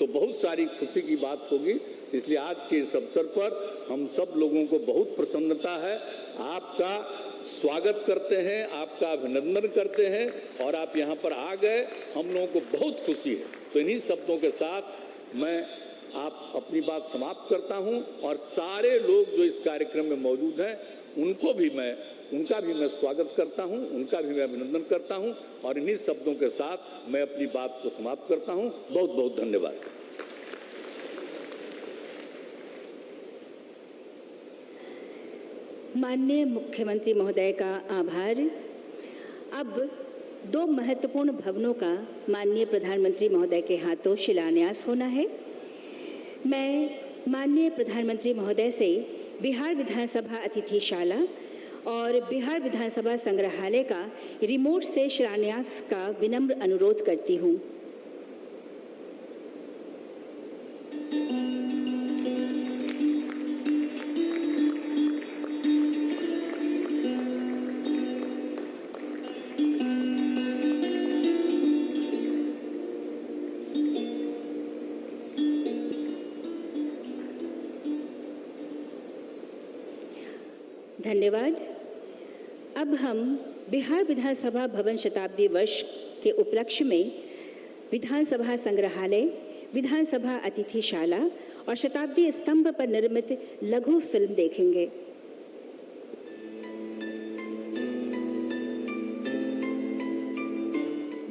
तो बहुत सारी खुशी की बात होगी। इसलिए आज के इस अवसर पर हम सब लोगों को बहुत प्रसन्नता है, आपका स्वागत करते हैं, आपका अभिनंदन करते हैं और आप यहाँ पर आ गए, हम लोगों को बहुत खुशी है। तो इन्हीं शब्दों के साथ मैं आप अपनी बात समाप्त करता हूं और सारे लोग जो इस कार्यक्रम में मौजूद हैं उनका भी मैं स्वागत करता हूं, उनका भी मैं अभिनंदन करता हूं और इन्हीं शब्दों के साथ मैं अपनी बात को समाप्त करता हूं। बहुत बहुत धन्यवाद। माननीय मुख्यमंत्री महोदय का आभार। अब 2 महत्वपूर्ण भवनों का माननीय प्रधानमंत्री महोदय के हाथों शिलान्यास होना है। मैं माननीय प्रधानमंत्री महोदय से बिहार विधानसभा अतिथिशाला और बिहार विधानसभा संग्रहालय का रिमोट से शिलान्यास का विनम्र अनुरोध करती हूँ। धन्यवाद। अब हम बिहार विधानसभा भवन शताब्दी वर्ष के उपलक्ष्य में विधानसभा संग्रहालय, विधानसभा अतिथिशाला और शताब्दी स्तंभ पर निर्मित लघु फिल्म देखेंगे।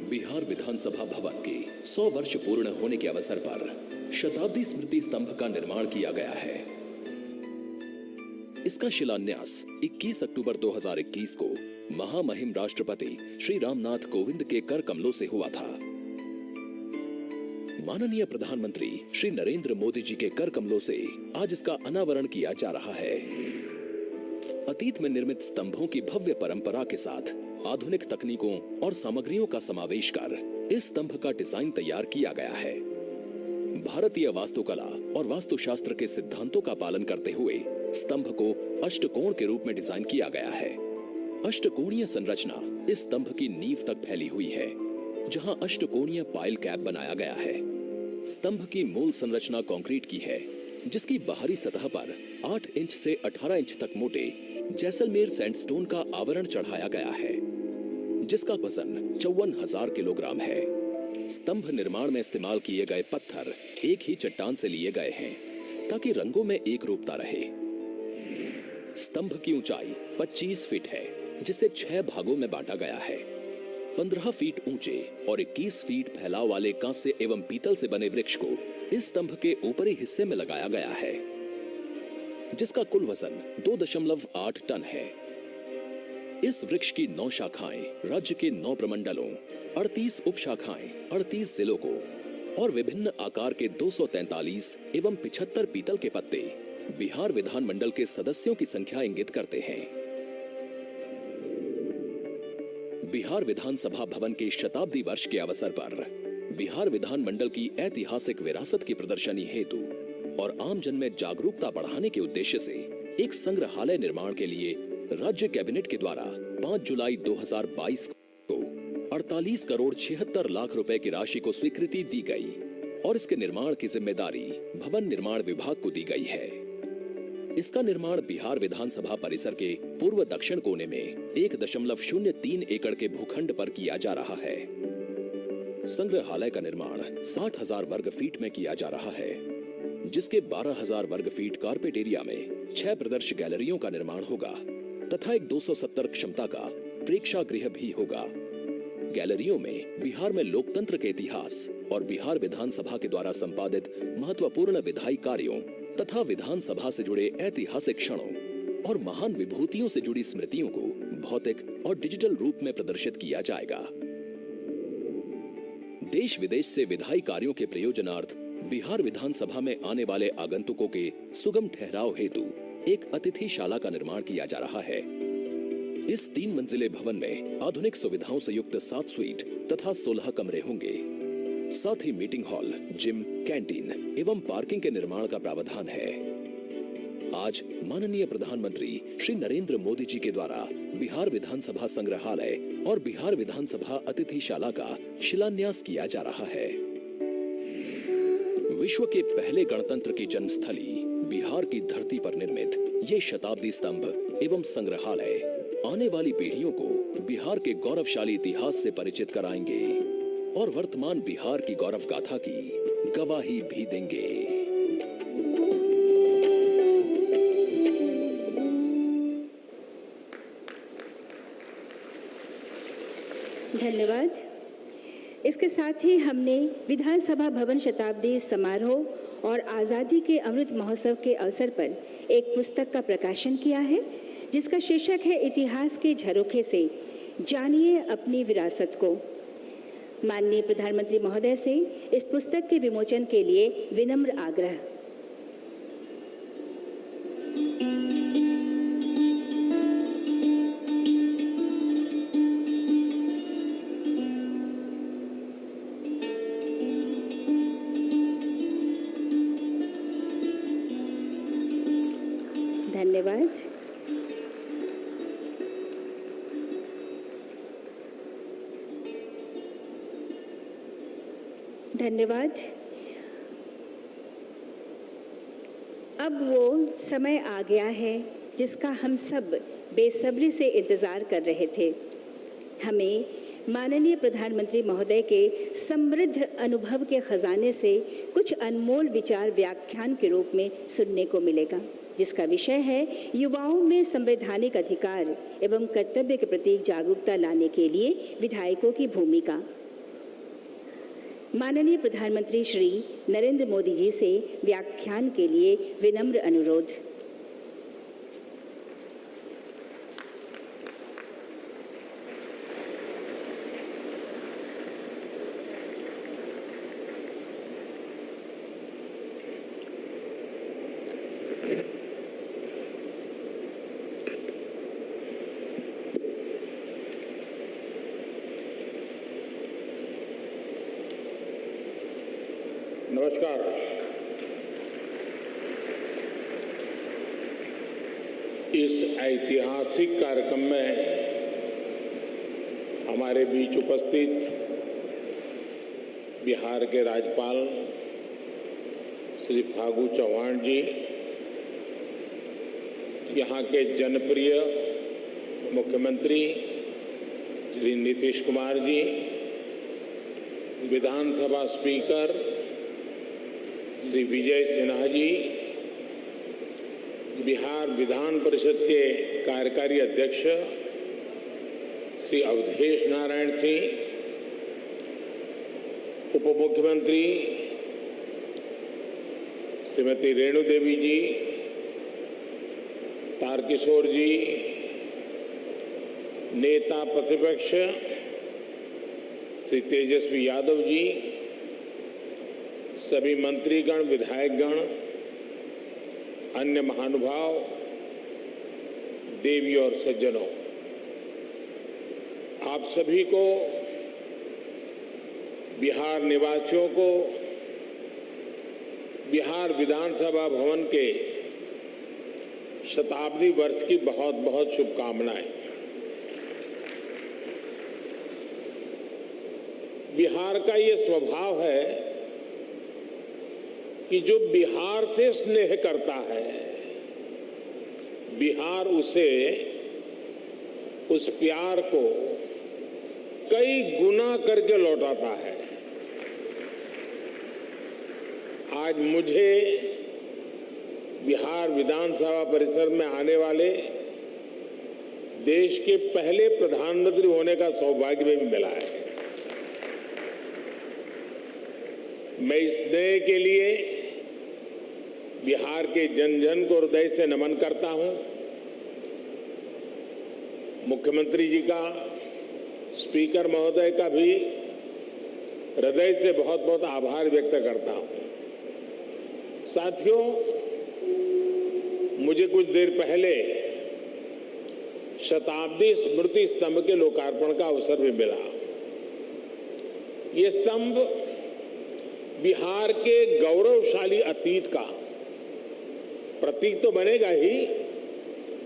बिहार विधानसभा भवन के 100 वर्ष पूर्ण होने के अवसर पर शताब्दी स्मृति स्तंभ का निर्माण किया गया है। इसका शिलान्यास 21 अक्टूबर 2021 को महामहिम राष्ट्रपति श्री रामनाथ कोविंद के कर कमलों से हुआ था। माननीय प्रधानमंत्री श्री नरेंद्र मोदी जी के कर कमलों से आज इसका अनावरण किया जा रहा है। अतीत में निर्मित स्तंभों की भव्य परंपरा के साथ आधुनिक तकनीकों और सामग्रियों का समावेश कर इस स्तंभ का डिजाइन तैयार किया गया है। भारतीय वास्तुकला और वास्तुशास्त्र के सिद्धांतों का पालन करते हुए स्तंभ को अष्टकोण के रूप में डिजाइन किया गया है। अष्टकोणीय संरचना इस स्तंभ की नींव तक फैली हुई है, जहां अष्टकोणीय पाइल कैप बनाया गया है। स्तंभ की मूल संरचना कंक्रीट की है, जिसकी बाहरी सतह पर 8 इंच से 18 इंच तक मोटे जैसलमेर सैंडस्टोन का आवरण चढ़ाया गया है, जिसका वजन 54,000 किलोग्राम है। स्तंभ निर्माण में इस्तेमाल किए गए पत्थर एक ही चट्टान से लिए गए हैं, ताकि रंगों में एक रूपता रहे। स्तंभ की ऊंचाई 25 फीट है, जिसे 6 भागों में बांटा गया है। 15 फीट ऊंचे और 21 फीट फैलाव वाले कांस्य एवं पीतल से बने वृक्ष को इस स्तंभ के ऊपरी हिस्से में लगाया गया है, जिसका कुल वजन 2.8 टन है। इस वृक्ष की 9 शाखाएं राज्य के 9 प्रमंडलों, 38 उपशाखाएं 38 जिलों को और विभिन्न आकार के 243 एवं 75 पीतल के पत्ते बिहार विधानमंडल के सदस्यों की संख्या इंगित करते हैं। बिहार विधानसभा भवन के शताब्दी वर्ष के अवसर पर बिहार विधानमंडल की ऐतिहासिक विरासत की प्रदर्शनी हेतु और आम जन में जागरूकता बढ़ाने के उद्देश्य से एक संग्रहालय निर्माण के लिए राज्य कैबिनेट के द्वारा 5 जुलाई 2022 को 48 करोड़ 76 लाख रुपए की राशि को स्वीकृति दी गई और इसके निर्माण की जिम्मेदारी भवन निर्माण विभाग को दी गई है। इसका निर्माण बिहार विधानसभा परिसर के पूर्व दक्षिण कोने में 1.03 एकड़ के भूखंड पर किया जा रहा है। संग्रहालय का निर्माण 60,000 वर्ग फीट में किया जा रहा है, जिसके 12,000 वर्ग फीट कारपेट एरिया में 6 प्रदर्श गैलरियों का निर्माण होगा तथा एक 270 क्षमता का प्रेक्षागृह भी होगा। गैलरियों में बिहार में लोकतंत्र के इतिहास और बिहार विधानसभा के द्वारा संपादित महत्वपूर्ण विधायी कार्यों तथा विधानसभा से जुड़े ऐतिहासिक क्षणों और महान विभूतियों से जुड़ी स्मृतियों को भौतिक और डिजिटल रूप में प्रदर्शित किया जाएगा। देश विदेश से विधायी कार्यों के प्रयोजनार्थ बिहार विधानसभा में आने वाले आगंतुकों के सुगम ठहराव हेतु एक अतिथिशाला का निर्माण किया जा रहा है। इस 3 मंजिले भवन में आधुनिक सुविधाओं से युक्त 7 स्वीट तथा 16 कमरे होंगे। साथ ही मीटिंग हॉल, जिम, कैंटीन एवं पार्किंग के निर्माण का प्रावधान है। आज माननीय प्रधानमंत्री श्री नरेंद्र मोदी जी के द्वारा बिहार विधानसभा संग्रहालय और बिहार विधानसभा अतिथिशाला का शिलान्यास किया जा रहा है। विश्व के पहले गणतंत्र की जन्मस्थली बिहार की धरती पर निर्मित ये शताब्दी स्तंभ एवं संग्रहालय आने वाली पीढ़ियों को बिहार के गौरवशाली इतिहास से परिचित कराएंगे और वर्तमान बिहार की गौरव गाथा की गवाही भी देंगे। धन्यवाद। इसके साथ ही हमने विधानसभा भवन शताब्दी समारोह और आज़ादी के अमृत महोत्सव के अवसर पर एक पुस्तक का प्रकाशन किया है, जिसका शीर्षक है इतिहास के झरोखे से जानिए अपनी विरासत को। माननीय प्रधानमंत्री महोदय से इस पुस्तक के विमोचन के लिए विनम्र आग्रह। धन्यवाद। धन्यवाद। अब वो समय आ गया है जिसका हम सब बेसब्री से इंतजार कर रहे थे। हमें माननीय प्रधानमंत्री महोदय के समृद्ध अनुभव के खजाने से कुछ अनमोल विचार व्याख्यान के रूप में सुनने को मिलेगा, जिसका विषय है युवाओं में संवैधानिक अधिकार एवं कर्तव्य के प्रति जागरूकता लाने के लिए विधायकों की भूमिका। माननीय प्रधानमंत्री श्री नरेंद्र मोदी जी से व्याख्यान के लिए विनम्र अनुरोध। नमस्कार। इस ऐतिहासिक कार्यक्रम में हमारे बीच उपस्थित बिहार के राज्यपाल श्री फागू चौहान जी, यहाँ के जनप्रिय मुख्यमंत्री श्री नीतीश कुमार जी, विधानसभा स्पीकर श्री विजय सिन्हा जी, बिहार विधान परिषद के कार्यकारी अध्यक्ष श्री अवधेश नारायण सिंह, उप मुख्यमंत्री श्रीमती रेणु देवी जी, तारकिशोर जी, नेता प्रतिपक्ष श्री तेजस्वी यादव जी, सभी मंत्रीगण, विधायकगण, अन्य महानुभाव, देवी और सज्जनों, आप सभी को, बिहार निवासियों को बिहार विधानसभा भवन के शताब्दी वर्ष की बहुत बहुत शुभकामनाएं। बिहार का ये स्वभाव है कि जो बिहार से स्नेह करता है, बिहार उसे, उस प्यार को कई गुना करके लौटाता है। आज मुझे बिहार विधानसभा परिसर में आने वाले देश के पहले प्रधानमंत्री होने का सौभाग्य भी मिला है। मैं इस स्नेह के लिए बिहार के जन जन को हृदय से नमन करता हूं। मुख्यमंत्री जी का, स्पीकर महोदय का भी हृदय से बहुत बहुत आभार व्यक्त करता हूं। साथियों, मुझे कुछ देर पहले शताब्दी स्मृति स्तंभ के लोकार्पण का अवसर भी मिला। ये स्तंभ बिहार के गौरवशाली अतीत का प्रतीक तो बनेगा ही,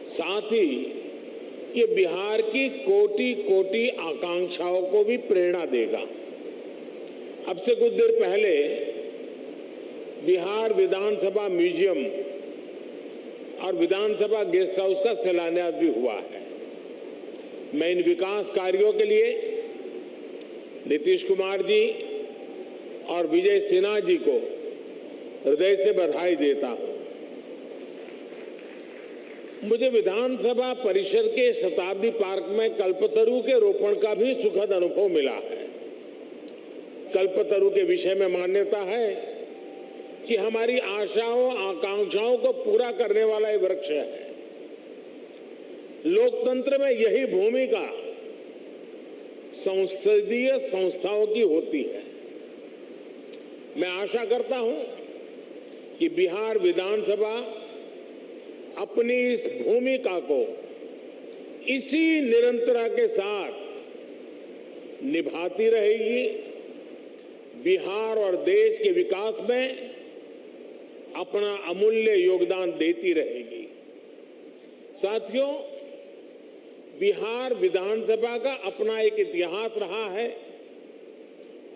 साथ ही ये बिहार की कोटि कोटि आकांक्षाओं को भी प्रेरणा देगा। अब से कुछ देर पहले बिहार विधानसभा म्यूजियम और विधानसभा गेस्ट हाउस का शिलान्यास भी हुआ है। मैं इन विकास कार्यों के लिए नीतीश कुमार जी और विजय सिन्हा जी को हृदय से बधाई देता हूं। मुझे विधानसभा परिसर के शताब्दी पार्क में कल्पतरु के रोपण का भी सुखद अनुभव मिला है। कल्पतरु के विषय में मान्यता है कि हमारी आशाओं आकांक्षाओं को पूरा करने वाला ये वृक्ष है। लोकतंत्र में यही भूमिका संसदीय संस्थाओं की होती है। मैं आशा करता हूं कि बिहार विधानसभा अपनी इस भूमिका को इसी निरंतरता के साथ निभाती रहेगी, बिहार और देश के विकास में अपना अमूल्य योगदान देती रहेगी। साथियों, बिहार विधानसभा का अपना एक इतिहास रहा है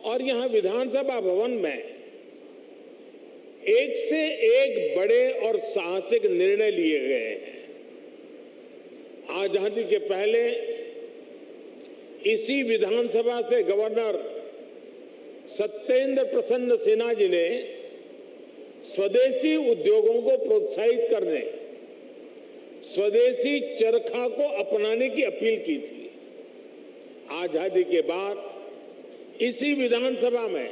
और यहां विधानसभा भवन में एक से एक बड़े और साहसिक निर्णय लिए गए हैं। आजादी के पहले इसी विधानसभा से गवर्नर सत्येंद्र प्रसन्न सिन्हा जी ने स्वदेशी उद्योगों को प्रोत्साहित करने, स्वदेशी चरखा को अपनाने की अपील की थी। आजादी के बाद इसी विधानसभा में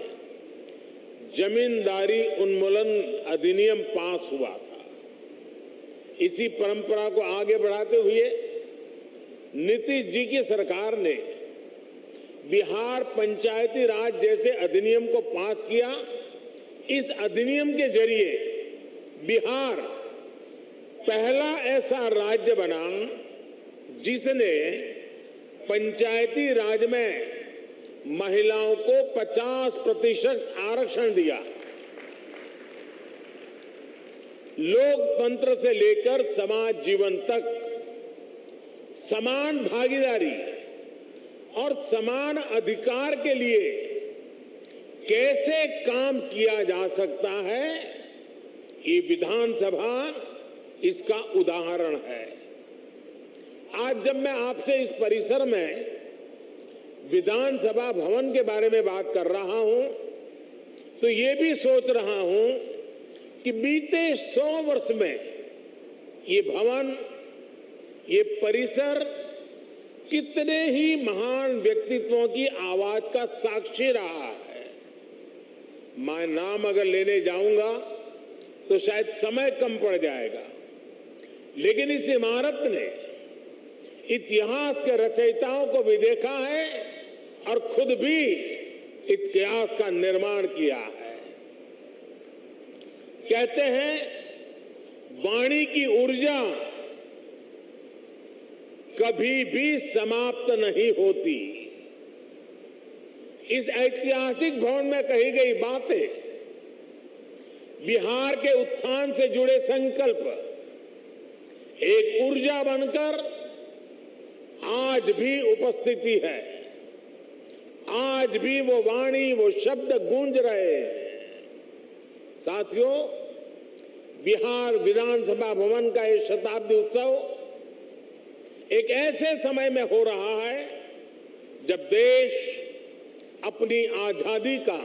जमींदारी उन्मूलन अधिनियम पास हुआ था। इसी परंपरा को आगे बढ़ाते हुए नीतीश जी की सरकार ने बिहार पंचायती राज जैसे अधिनियम को पास किया। इस अधिनियम के जरिए बिहार पहला ऐसा राज्य बना जिसने पंचायती राज में महिलाओं को 50% आरक्षण दिया। लोकतंत्र से लेकर समाज जीवन तक समान भागीदारी और समान अधिकार के लिए कैसे काम किया जा सकता है, ये विधानसभा इसका उदाहरण है। आज जब मैं आपसे इस परिसर में विधानसभा भवन के बारे में बात कर रहा हूं तो ये भी सोच रहा हूं कि बीते 100 वर्ष में ये भवन, ये परिसर कितने ही महान व्यक्तित्वों की आवाज का साक्षी रहा है। मैं नाम अगर लेने जाऊंगा तो शायद समय कम पड़ जाएगा, लेकिन इस इमारत ने इतिहास के रचयिताओं को भी देखा है और खुद भी इतिहास का निर्माण किया है। कहते हैं वाणी की ऊर्जा कभी भी समाप्त नहीं होती। इस ऐतिहासिक भवन में कही गई बातें, बिहार के उत्थान से जुड़े संकल्प एक ऊर्जा बनकर आज भी उपस्थिति है। आज भी वो वाणी, वो शब्द गूंज रहे हैं। साथियों, बिहार विधानसभा भवन का ये शताब्दी उत्सव एक ऐसे समय में हो रहा है जब देश अपनी आजादी का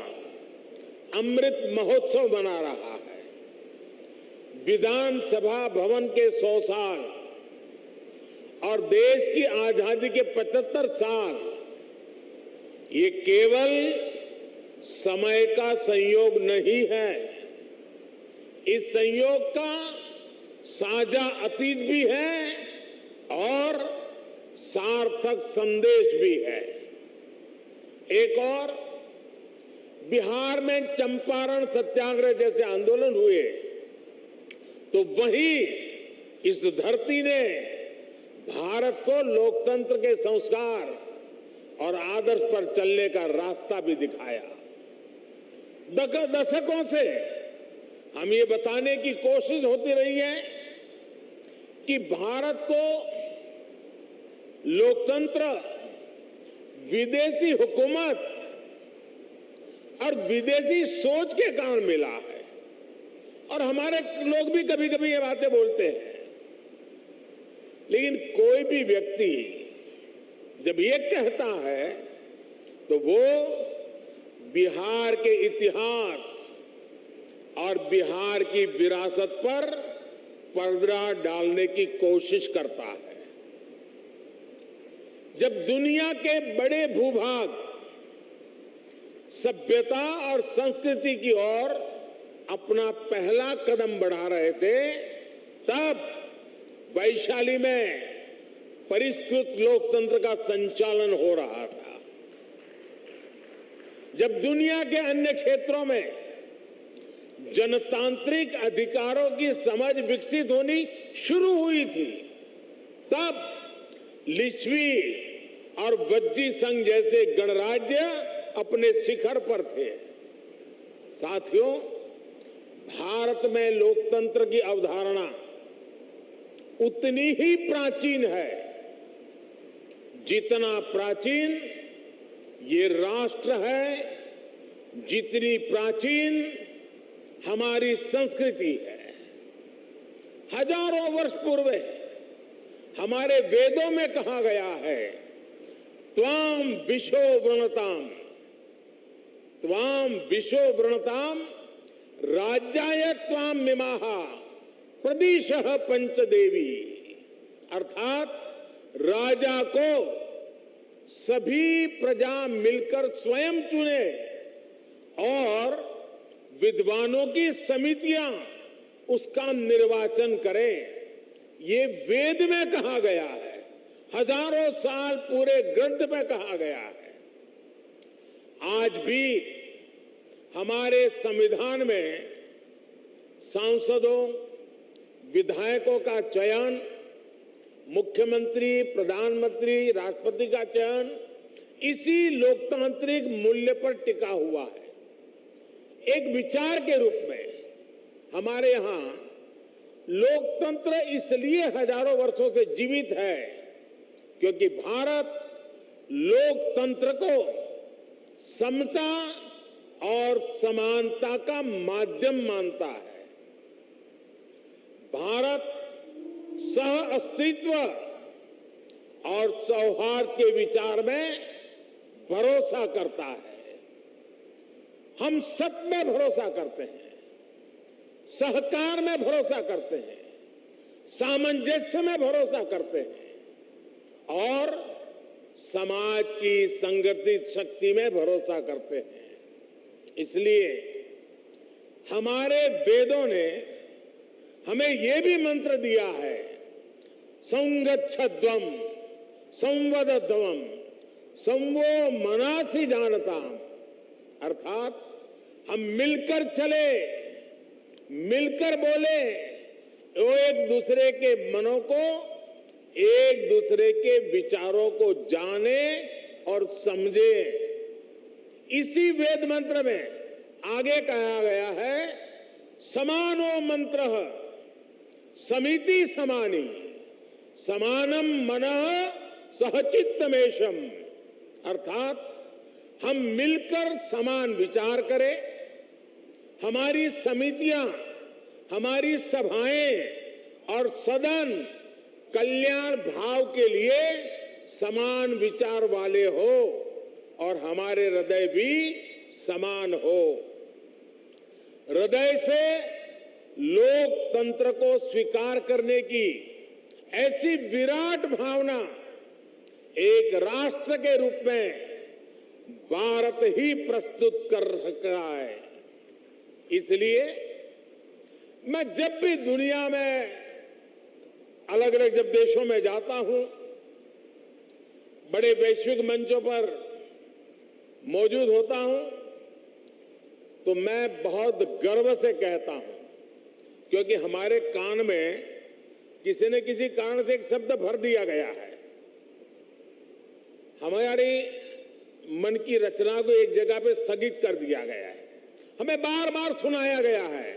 अमृत महोत्सव मना रहा है। विधानसभा भवन के 100 साल और देश की आजादी के 75 साल, ये केवल समय का संयोग नहीं है, इस संयोग का साझा अतीत भी है और सार्थक संदेश भी है। एक और, बिहार में चंपारण सत्याग्रह जैसे आंदोलन हुए तो वही इस धरती ने भारत को लोकतंत्र के संस्कार और आदर्श पर चलने का रास्ता भी दिखाया। दशकों से हम ये बताने की कोशिश होती रही है कि भारत को लोकतंत्र विदेशी हुकूमत और विदेशी सोच के कारण मिला है। और हमारे लोग भी कभी कभी ये बातें बोलते हैं, लेकिन कोई भी व्यक्ति जब ये कहता है तो वो बिहार के इतिहास और बिहार की विरासत पर पर्दा डालने की कोशिश करता है। जब दुनिया के बड़े भूभाग सभ्यता और संस्कृति की ओर अपना पहला कदम बढ़ा रहे थे, तब वैशाली में परिष्कृत लोकतंत्र का संचालन हो रहा था। जब दुनिया के अन्य क्षेत्रों में जनतांत्रिक अधिकारों की समझ विकसित होनी शुरू हुई थी, तब लिच्छवी और वज्जी संघ जैसे गणराज्य अपने शिखर पर थे। साथियों, भारत में लोकतंत्र की अवधारणा उतनी ही प्राचीन है जितना प्राचीन ये राष्ट्र है, जितनी प्राचीन हमारी संस्कृति है। हजारों वर्ष पूर्व हमारे वेदों में कहा गया है, त्वाम विशो वृणताम, त्वाम विशो वृणताम राज्याय त्वाम मिमाहा प्रदिशः पंचदेवी, अर्थात राजा को सभी प्रजा मिलकर स्वयं चुने और विद्वानों की समितियां उसका निर्वाचन करें। ये वेद में कहा गया है, हजारों साल पूरे ग्रंथ में कहा गया है। आज भी हमारे संविधान में सांसदों, विधायकों का चयन, मुख्यमंत्री, प्रधानमंत्री, राष्ट्रपति का चयन इसी लोकतांत्रिक मूल्य पर टिका हुआ है। एक विचार के रूप में हमारे यहां लोकतंत्र इसलिए हजारों वर्षों से जीवित है क्योंकि भारत लोकतंत्र को समता और समानता का माध्यम मानता है। भारत सह अस्तित्व और सौहार्द के विचार में भरोसा करता है। हम सत्य में भरोसा करते हैं, सहकार में भरोसा करते हैं, सामंजस्य में भरोसा करते हैं और समाज की संगठित शक्ति में भरोसा करते हैं। इसलिए हमारे वेदों ने हमें यह भी मंत्र दिया है, संगच्छध्वम संवदध्वम संवो मनासि जानताम, अर्थात हम मिलकर चले, मिलकर बोले, वो एक दूसरे के मनों को, एक दूसरे के विचारों को जाने और समझे। इसी वेद मंत्र में आगे कहा गया है, समानो मंत्रः समिति समानी समानम मनः सहचित्तमेशम, अर्थात हम मिलकर समान विचार करें, हमारी समितियां, हमारी सभाएं और सदन कल्याण भाव के लिए समान विचार वाले हो और हमारे हृदय भी समान हो। हृदय से लोकतंत्र को स्वीकार करने की ऐसी विराट भावना एक राष्ट्र के रूप में भारत ही प्रस्तुत कर रहा है। इसलिए मैं जब भी दुनिया में अलग अलग जब देशों में जाता हूं, बड़े वैश्विक मंचों पर मौजूद होता हूं, तो मैं बहुत गर्व से कहता हूं, क्योंकि हमारे कान में किसी न किसी कारण से एक शब्द भर दिया गया है। हमारी मन की रचना को एक जगह पे स्थगित कर दिया गया है। हमें बार बार सुनाया गया है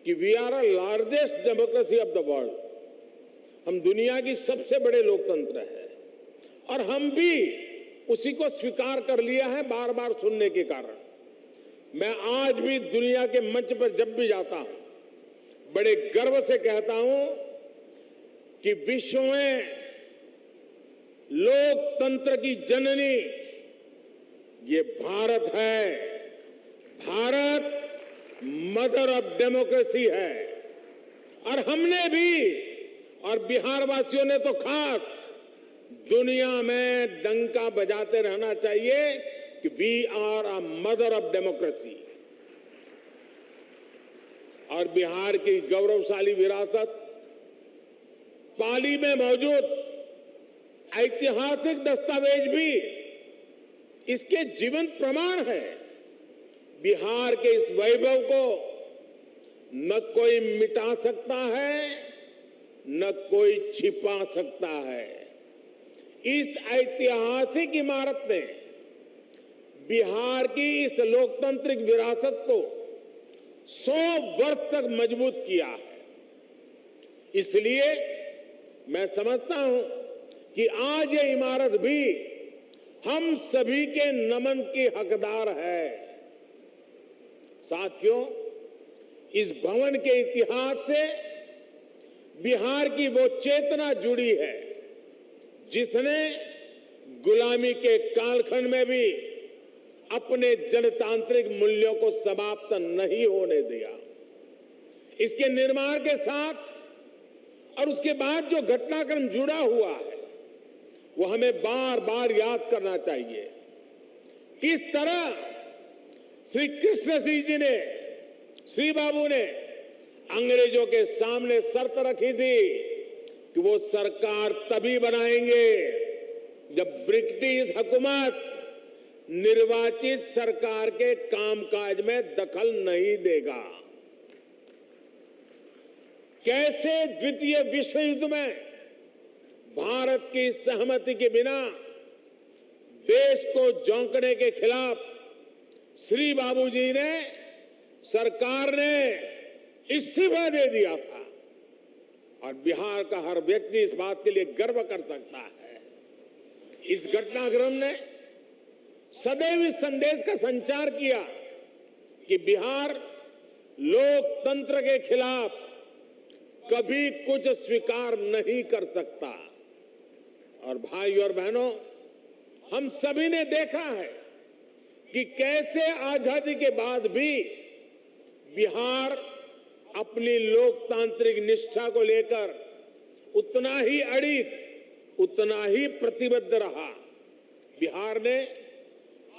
कि we are a largest democracy of the world, हम दुनिया की सबसे बड़े लोकतंत्र है, और हम भी उसी को स्वीकार कर लिया है बार बार सुनने के कारण। मैं आज भी दुनिया के मंच पर जब भी जाता हूं, बड़े गर्व से कहता हूं कि विश्व में लोकतंत्र की जननी ये भारत है। भारत मदर ऑफ डेमोक्रेसी है। और हमने भी, और बिहार वासियों ने तो खास, दुनिया में डंका बजाते रहना चाहिए कि we are a mother of democracy. और बिहार की गौरवशाली विरासत, पाली में मौजूद ऐतिहासिक दस्तावेज भी इसके जीवंत प्रमाण है। बिहार के इस वैभव को न कोई मिटा सकता है, न कोई छिपा सकता है। इस ऐतिहासिक इमारत ने बिहार की इस लोकतांत्रिक विरासत को 100 वर्ष तक मजबूत किया है। इसलिए मैं समझता हूं कि आज ये इमारत भी हम सभी के नमन की हकदार है। साथियों, इस भवन के इतिहास से बिहार की वो चेतना जुड़ी है जिसने गुलामी के कालखंड में भी अपने जनतांत्रिक मूल्यों को समाप्त नहीं होने दिया। इसके निर्माण के साथ और उसके बाद जो घटनाक्रम जुड़ा हुआ है वो हमें बार बार याद करना चाहिए। किस तरह श्री कृष्ण सिंह जी ने, श्री बाबू ने अंग्रेजों के सामने शर्त रखी थी कि वो सरकार तभी बनाएंगे जब ब्रिटिश हुकूमत निर्वाचित सरकार के कामकाज में दखल नहीं देगा। कैसे द्वितीय विश्व युद्ध में भारत की सहमति के बिना देश को झोंकने के खिलाफ श्री बाबू जी ने, सरकार ने इस्तीफा दे दिया था। और बिहार का हर व्यक्ति इस बात के लिए गर्व कर सकता है। इस घटनाक्रम ने सदैव इस संदेश का संचार किया कि बिहार लोकतंत्र के खिलाफ कभी कुछ स्वीकार नहीं कर सकता। और भाई और बहनों, हम सभी ने देखा है कि कैसे आजादी के बाद भी बिहार अपनी लोकतांत्रिक निष्ठा को लेकर उतना ही अडिग, उतना ही प्रतिबद्ध रहा। बिहार ने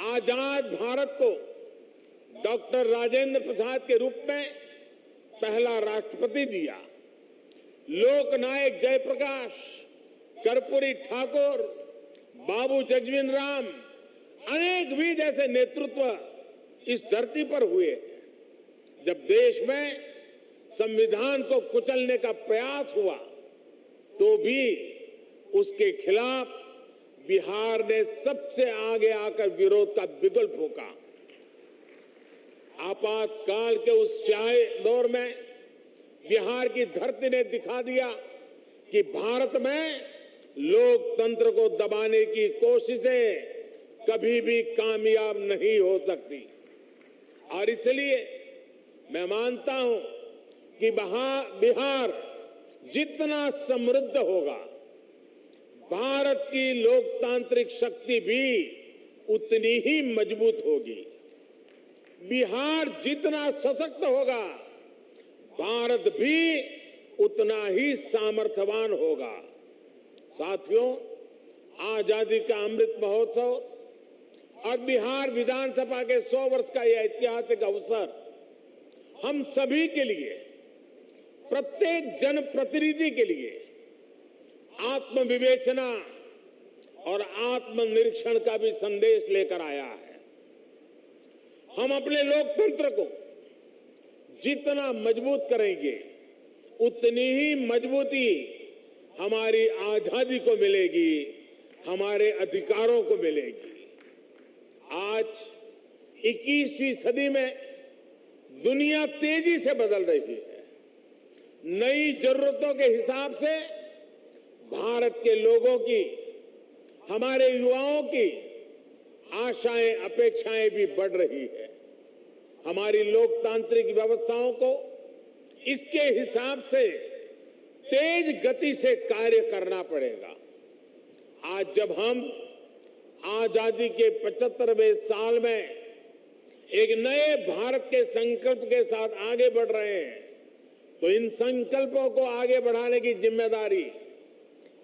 आजाद भारत को डॉक्टर राजेंद्र प्रसाद के रूप में पहला राष्ट्रपति दिया। लोकनायक जयप्रकाश, कर्पूरी ठाकुर, बाबू जगजीवन राम, अनेक भी जैसे नेतृत्व इस धरती पर हुए। जब देश में संविधान को कुचलने का प्रयास हुआ तो भी उसके खिलाफ बिहार ने सबसे आगे आकर विरोध का बिगुल फूंका। आपातकाल के उस स्याह दौर में बिहार की धरती ने दिखा दिया कि भारत में लोकतंत्र को दबाने की कोशिशें कभी भी कामयाब नहीं हो सकती। और इसलिए मैं मानता हूं कि बिहार जितना समृद्ध होगा, भारत की लोकतांत्रिक शक्ति भी उतनी ही मजबूत होगी। बिहार जितना सशक्त होगा, भारत भी उतना ही सामर्थ्यवान होगा। साथियों, आजादी का अमृत महोत्सव और बिहार विधानसभा के 100 वर्ष का यह ऐतिहासिक अवसर हम सभी के लिए, प्रत्येक जनप्रतिनिधि के लिए आत्मविवेचना और आत्मनिरीक्षण का भी संदेश लेकर आया है। हम अपने लोकतंत्र को जितना मजबूत करेंगे, उतनी ही मजबूती हमारी आजादी को मिलेगी, हमारे अधिकारों को मिलेगी। आज 21वीं सदी में दुनिया तेजी से बदल रही है। नई जरूरतों के हिसाब से भारत के लोगों की, हमारे युवाओं की आशाएं, अपेक्षाएं भी बढ़ रही है। हमारी लोकतांत्रिक व्यवस्थाओं को इसके हिसाब से तेज गति से कार्य करना पड़ेगा। आज जब हम आजादी के 75वें साल में एक नए भारत के संकल्प के साथ आगे बढ़ रहे हैं, तो इन संकल्पों को आगे बढ़ाने की जिम्मेदारी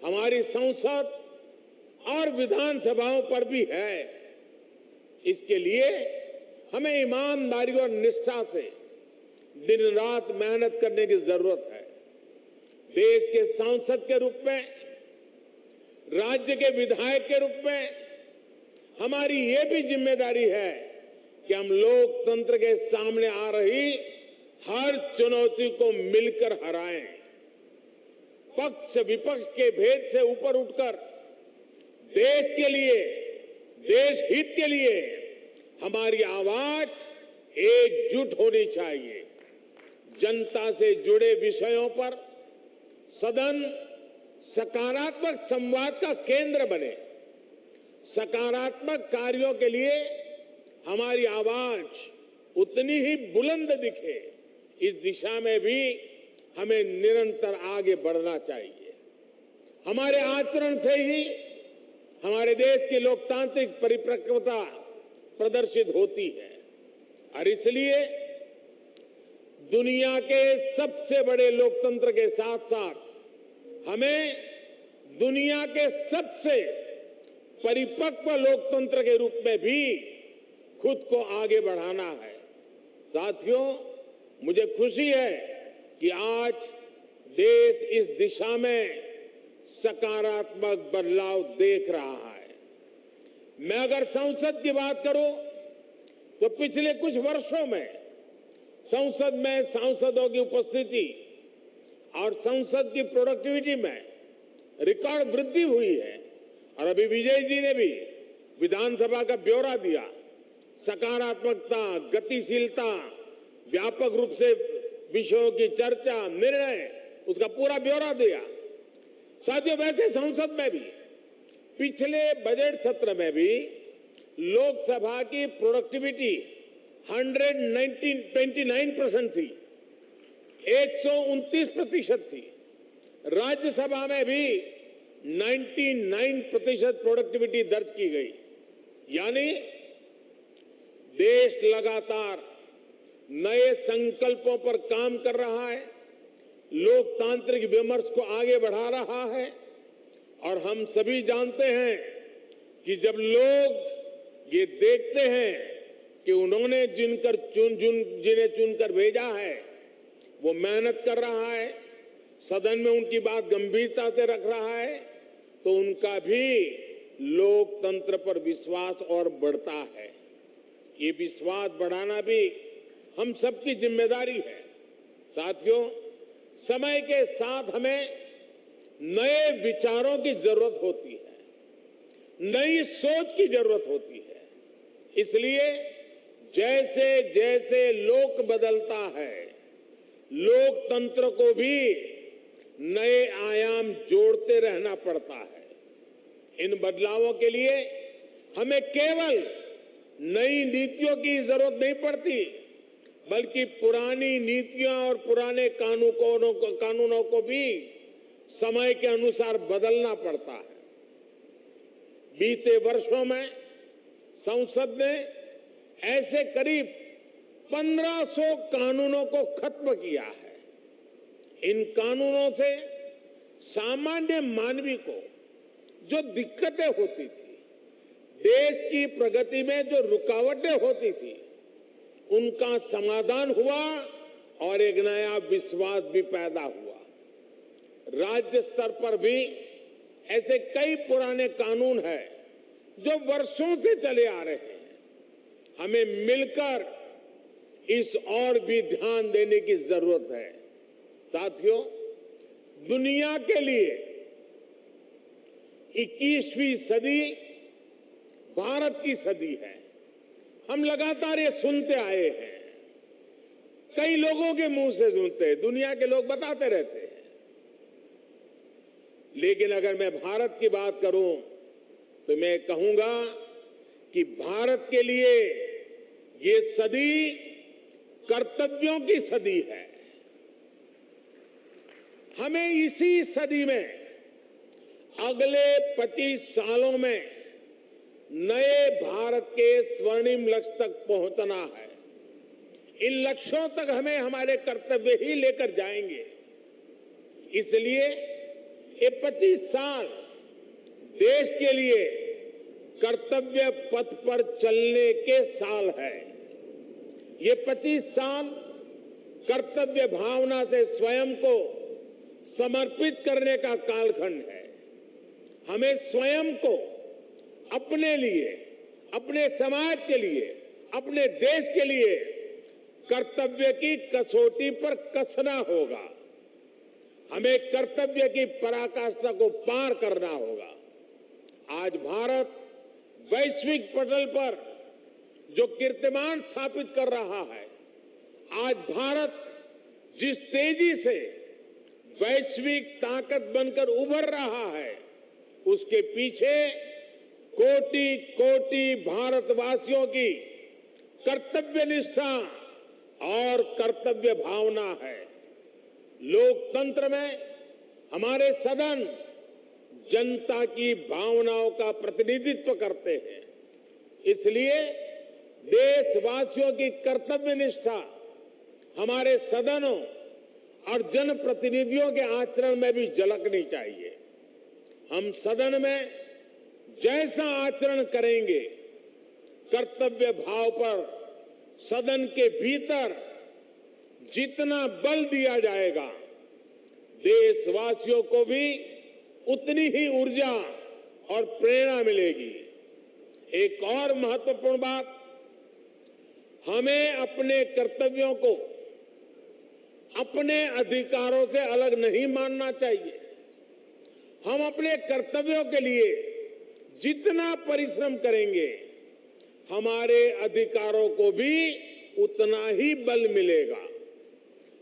हमारी संसद और विधानसभाओं पर भी है। इसके लिए हमें ईमानदारी और निष्ठा से दिन रात मेहनत करने की जरूरत है। देश के सांसद के रूप में, राज्य के विधायक के रूप में हमारी ये भी जिम्मेदारी है कि हम लोकतंत्र के सामने आ रही हर चुनौती को मिलकर हराएं। पक्ष विपक्ष के भेद से ऊपर उठकर देश के लिए, देश हित के लिए हमारी आवाज एकजुट होनी चाहिए। जनता से जुड़े विषयों पर सदन सकारात्मक संवाद का केंद्र बने। सकारात्मक कार्यों के लिए हमारी आवाज उतनी ही बुलंद दिखे, इस दिशा में भी हमें निरंतर आगे बढ़ना चाहिए। हमारे आचरण से ही हमारे देश की लोकतांत्रिक परिपक्वता प्रदर्शित होती है और इसलिए दुनिया के सबसे बड़े लोकतंत्र के साथ साथ हमें दुनिया के सबसे परिपक्व लोकतंत्र के रूप में भी खुद को आगे बढ़ाना है। साथियों, मुझे खुशी है कि आज देश इस दिशा में सकारात्मक बदलाव देख रहा है। मैं अगर संसद की बात करूं तो पिछले कुछ वर्षों में संसद में सांसदों की उपस्थिति और संसद की प्रोडक्टिविटी में रिकॉर्ड वृद्धि हुई है। और अभी विजय जी ने भी विधानसभा का ब्यौरा दिया। सकारात्मकता, गतिशीलता, व्यापक रूप से विषयों की चर्चा, निर्णय, उसका पूरा ब्यौरा दिया। साथियों, वैसे संसद में भी पिछले बजट सत्र में भी लोकसभा की प्रोडक्टिविटी 129% थी, 129% थी। राज्यसभा में भी 99% प्रोडक्टिविटी दर्ज की गई। यानी देश लगातार नए संकल्पों पर काम कर रहा है, लोकतांत्रिक विमर्श को आगे बढ़ा रहा है। और हम सभी जानते हैं कि जब लोग ये देखते हैं कि उन्होंने जिन्हें चुनकर भेजा है वो मेहनत कर रहा है, सदन में उनकी बात गंभीरता से रख रहा है, तो उनका भी लोकतंत्र पर विश्वास और बढ़ता है। ये विश्वास बढ़ाना भी हम सबकी जिम्मेदारी है। साथियों, समय के साथ हमें नए विचारों की जरूरत होती है, नई सोच की जरूरत होती है। इसलिए जैसे जैसे लोक बदलता है, लोकतंत्र को भी नए आयाम जोड़ते रहना पड़ता है। इन बदलावों के लिए हमें केवल नई नीतियों की जरूरत नहीं पड़ती, बल्कि पुरानी नीतियां और पुराने कानूनों को भी समय के अनुसार बदलना पड़ता है। बीते वर्षों में संसद ने ऐसे करीब 1500 कानूनों को खत्म किया है। इन कानूनों से सामान्य मानवी को जो दिक्कतें होती थी, देश की प्रगति में जो रुकावटें होती थी, उनका समाधान हुआ और एक नया विश्वास भी पैदा हुआ। राज्य स्तर पर भी ऐसे कई पुराने कानून हैं जो वर्षों से चले आ रहे हैं। हमें मिलकर इस और भी ध्यान देने की जरूरत है। साथियों, दुनिया के लिए 21वीं सदी भारत की सदी है। हम लगातार ये सुनते आए हैं, कई लोगों के मुंह से सुनते हैं, दुनिया के लोग बताते रहते हैं। लेकिन अगर मैं भारत की बात करूं तो मैं कहूंगा कि भारत के लिए ये सदी कर्तव्यों की सदी है। हमें इसी सदी में अगले 25 सालों में नए भारत के स्वर्णिम लक्ष्य तक पहुंचना है। इन लक्ष्यों तक हमें हमारे कर्तव्य ही लेकर जाएंगे। इसलिए ये 25 साल देश के लिए कर्तव्य पथ पर चलने के साल है। ये 25 साल कर्तव्य भावना से स्वयं को समर्पित करने का कालखंड है। हमें स्वयं को अपने लिए, अपने समाज के लिए, अपने देश के लिए कर्तव्य की कसौटी पर कसना होगा। हमें कर्तव्य की पराकाष्ठा को पार करना होगा। आज भारत वैश्विक पटल पर जो कीर्तिमान स्थापित कर रहा है, आज भारत जिस तेजी से वैश्विक ताकत बनकर उभर रहा है, उसके पीछे कोटि कोटि भारतवासियों की कर्तव्य निष्ठा और कर्तव्य भावना है। लोकतंत्र में हमारे सदन जनता की भावनाओं का प्रतिनिधित्व करते हैं। इसलिए देशवासियों की कर्तव्य निष्ठा हमारे सदनों और जनप्रतिनिधियों के आचरण में भी झलकनी चाहिए। हम सदन में जैसा आचरण करेंगे, कर्तव्य भाव पर सदन के भीतर जितना बल दिया जाएगा, देशवासियों को भी उतनी ही ऊर्जा और प्रेरणा मिलेगी। एक और महत्वपूर्ण बात, हमें अपने कर्तव्यों को अपने अधिकारों से अलग नहीं मानना चाहिए। हम अपने कर्तव्यों के लिए जितना परिश्रम करेंगे, हमारे अधिकारों को भी उतना ही बल मिलेगा।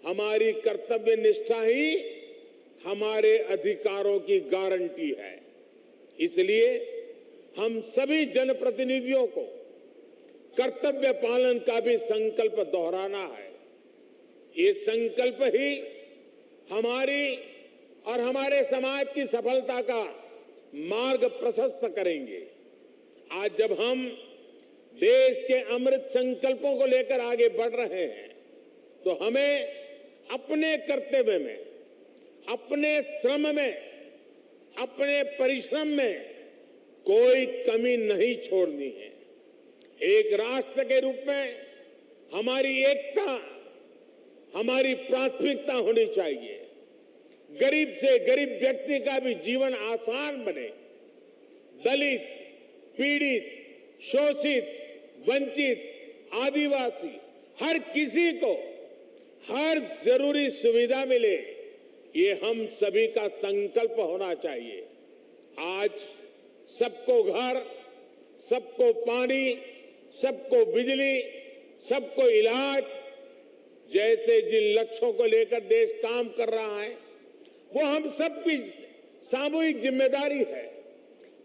हमारी कर्तव्य निष्ठा ही हमारे अधिकारों की गारंटी है। इसलिए हम सभी जनप्रतिनिधियों को कर्तव्य पालन का भी संकल्प दोहराना है। ये संकल्प ही हमारी और हमारे समाज की सफलता का मार्ग प्रशस्त करेंगे। आज जब हम देश के अमृत संकल्पों को लेकर आगे बढ़ रहे हैं, तो हमें अपने कर्तव्य में, अपने श्रम में, अपने परिश्रम में कोई कमी नहीं छोड़नी है। एक राष्ट्र के रूप में हमारी एकता हमारी प्राथमिकता होनी चाहिए। गरीब से गरीब व्यक्ति का भी जीवन आसान बने। दलित, पीड़ित, शोषित, वंचित, आदिवासी, हर किसी को हर जरूरी सुविधा मिले, ये हम सभी का संकल्प होना चाहिए। आज सबको घर, सबको पानी, सबको बिजली, सबको इलाज जैसे जिन लक्ष्यों को लेकर देश काम कर रहा है, वो हम सबकी सामूहिक जिम्मेदारी है।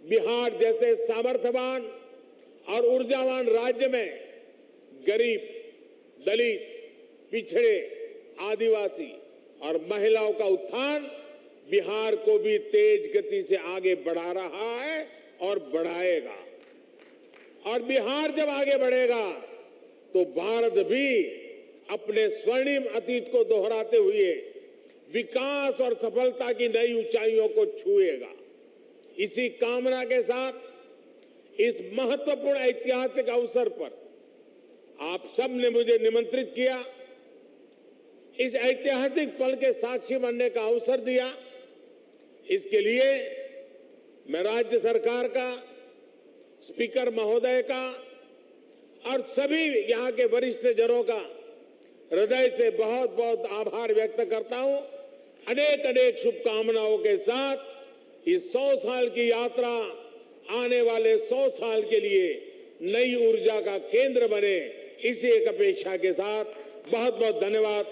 बिहार जैसे सामर्थ्यवान और ऊर्जावान राज्य में गरीब, दलित, पिछड़े, आदिवासी और महिलाओं का उत्थान बिहार को भी तेज गति से आगे बढ़ा रहा है और बढ़ाएगा। और बिहार जब आगे बढ़ेगा तो भारत भी अपने स्वर्णिम अतीत को दोहराते हुए विकास और सफलता की नई ऊंचाइयों को छुएगा। इसी कामना के साथ इस महत्वपूर्ण ऐतिहासिक अवसर पर आप सब ने मुझे निमंत्रित किया, इस ऐतिहासिक पल के साक्षी बनने का अवसर दिया। इसके लिए मैं राज्य सरकार का, स्पीकर महोदय का और सभी यहाँ के वरिष्ठ जनों का हृदय से बहुत बहुत आभार व्यक्त करता हूं। अनेक अनेक शुभकामनाओं के साथ इस 100 साल की यात्रा आने वाले 100 साल के लिए नई ऊर्जा का केंद्र बने, इसी एक अपेक्षा के साथ बहुत बहुत धन्यवाद।